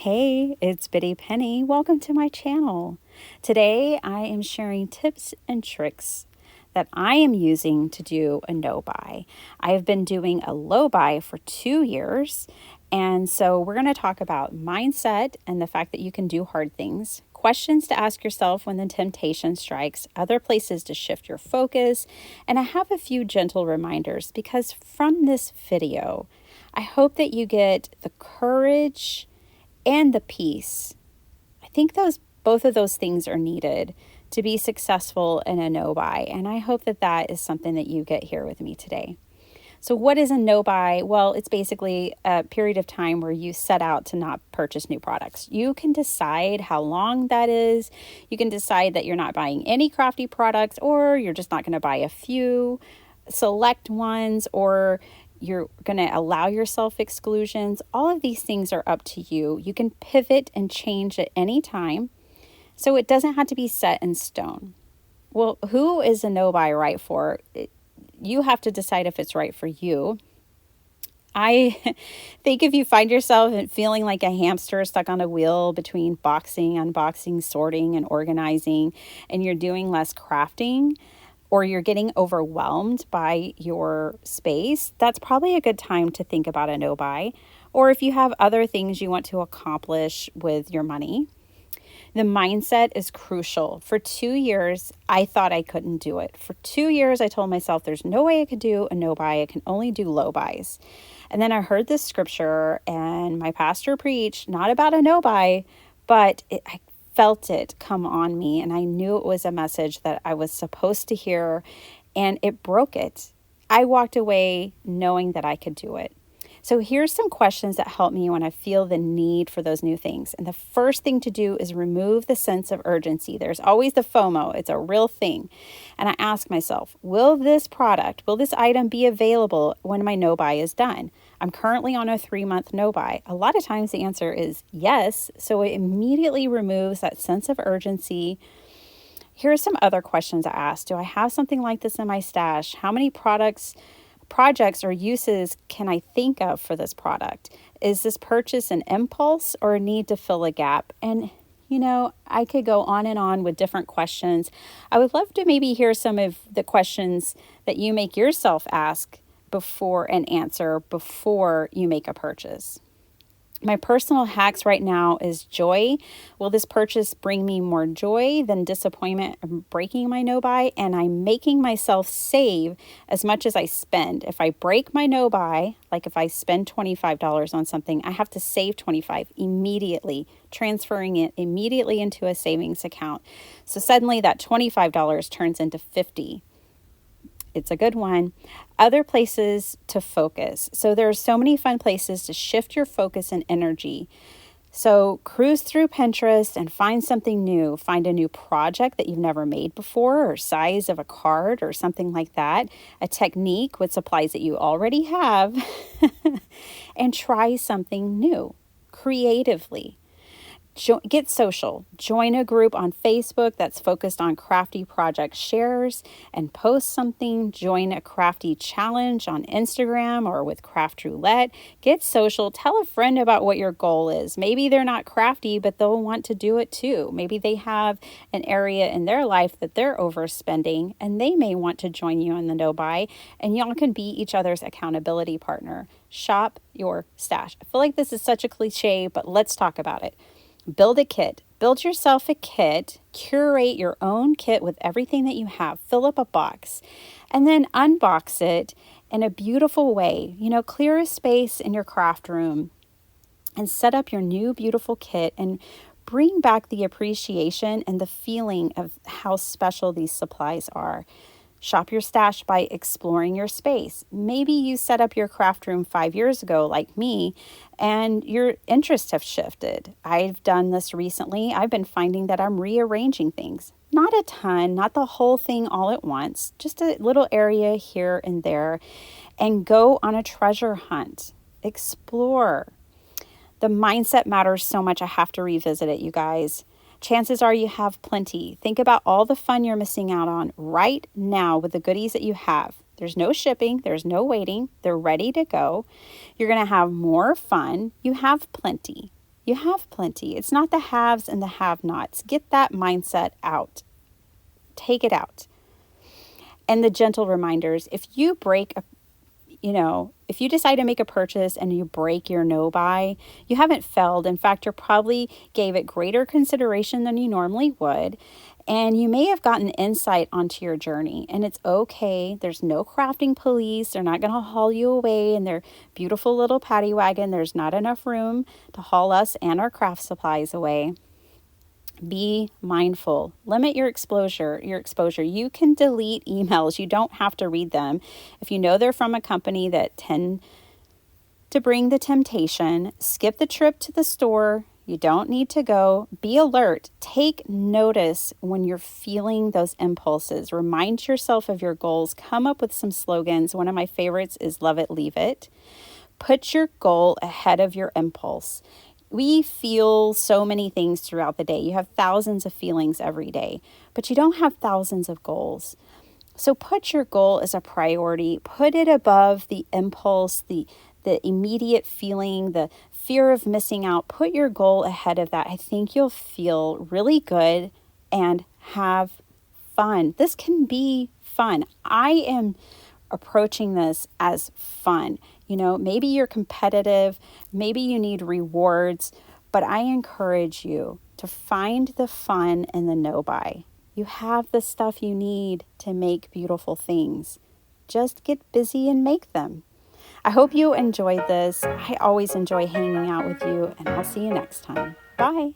Hey, it's Biddy Penny. Welcome to my channel. Today I am sharing tips and tricks that I am using to do a no buy. I have been doing a low buy for 2 years, and so we're going to talk about mindset and the fact that you can do hard things, questions to ask yourself when the temptation strikes, other places to shift your focus, and I have a few gentle reminders because from this video, I hope that you get the courage and the peace. I think both of those things are needed to be successful in a no buy, and I hope that that is something that you get here with me today. So what is a no buy? Well, it's basically a period of time where you set out to not purchase new products. You can decide how long that is. You can decide that you're not buying any Crafty products, or you're just not going to buy a few select ones, or you're going to allow yourself exclusions. All of these things are up to you. You can pivot and change at any time. So it doesn't have to be set in stone. Well, who is a no buy right for? You have to decide if it's right for you. I think if you find yourself feeling like a hamster stuck on a wheel between boxing, unboxing, sorting, and organizing, and you're doing less crafting, or you're getting overwhelmed by your space, that's probably a good time to think about a no buy. Or if you have other things you want to accomplish with your money, the mindset is crucial. For 2 years, I thought I couldn't do it. For 2 years, I told myself there's no way I could do a no buy. I can only do low buys. And then I heard this scripture and my pastor preached, not about a no buy, but I felt it come on me, and I knew it was a message that I was supposed to hear, and it broke it. I walked away knowing that I could do it. So here's some questions that help me when I feel the need for those new things. And the first thing to do is remove the sense of urgency. There's always the FOMO. It's a real thing. And I ask myself, will this item be available when my no buy is done? I'm currently on a 3-month no buy. A lot of times the answer is yes. So it immediately removes that sense of urgency. Here are some other questions I ask. Do I have something like this in my stash? How many projects or uses can I think of for this product? Is this purchase an impulse or a need to fill a gap? And, I could go on and on with different questions. I would love to maybe hear some of the questions that you make yourself ask before an answer before you make a purchase. My personal hacks right now is joy. Will this purchase bring me more joy than disappointment of breaking my no buy? And I'm making myself save as much as I spend. If I break my no buy, like if I spend $25 on something, I have to save $25 immediately, transferring it immediately into a savings account. So suddenly that $25 turns into $50. It's a good one. Other places to focus. So there are so many fun places to shift your focus and energy. So cruise through Pinterest and find something new. Find a new project that you've never made before, or size of a card or something like that. A technique with supplies that you already have. And try something new creatively. Get social. Join a group on Facebook that's focused on crafty project shares and post something. Join a crafty challenge on Instagram or with Craft Roulette. Get social. Tell a friend about what your goal is. Maybe they're not crafty, but they'll want to do it too. Maybe they have an area in their life that they're overspending and they may want to join you in the no buy, and y'all can be each other's accountability partner. Shop your stash. I feel like this is such a cliche, but let's talk about it. Build a kit. Build yourself a kit. Curate your own kit with everything that you have. Fill up a box and then unbox it in a beautiful way. Clear a space in your craft room and set up your new beautiful kit and bring back the appreciation and the feeling of how special these supplies are. Shop your stash by exploring your space. Maybe you set up your craft room 5 years ago, like me, and your interests have shifted. I've done this recently. I've been finding that I'm rearranging things. Not a ton, not the whole thing all at once, just a little area here and there, and go on a treasure hunt. Explore. The mindset matters so much. I have to revisit it, you guys. Chances are you have plenty. Think about all the fun you're missing out on right now with the goodies that you have. There's no shipping. There's no waiting. They're ready to go. You're going to have more fun. You have plenty. You have plenty. It's not the haves and the have-nots. Get that mindset out. Take it out. And the gentle reminders, if you break if you decide to make a purchase and you break your no buy, you haven't failed. In fact, you probably gave it greater consideration than you normally would. And you may have gotten insight onto your journey. And it's okay. There's no crafting police. They're not going to haul you away in their beautiful little paddy wagon. There's not enough room to haul us and our craft supplies away. Be mindful. Limit your exposure. You can delete emails. You don't have to read them. If you know they're from a company that tend to bring the temptation, skip the trip to the store. You don't need to go. Be alert. Take notice when you're feeling those impulses. Remind yourself of your goals. Come up with some slogans. One of my favorites is love it, leave it. Put your goal ahead of your impulse. We feel so many things throughout the day. You have thousands of feelings every day, but you don't have thousands of goals. So put your goal as a priority. Put it above the impulse, the immediate feeling, the fear of missing out. Put your goal ahead of that. I think you'll feel really good and have fun. This can be fun. I am approaching this as fun. Maybe you're competitive, maybe you need rewards, but I encourage you to find the fun in the no buy. You have the stuff you need to make beautiful things. Just get busy and make them. I hope you enjoyed this. I always enjoy hanging out with you, and I'll see you next time. Bye.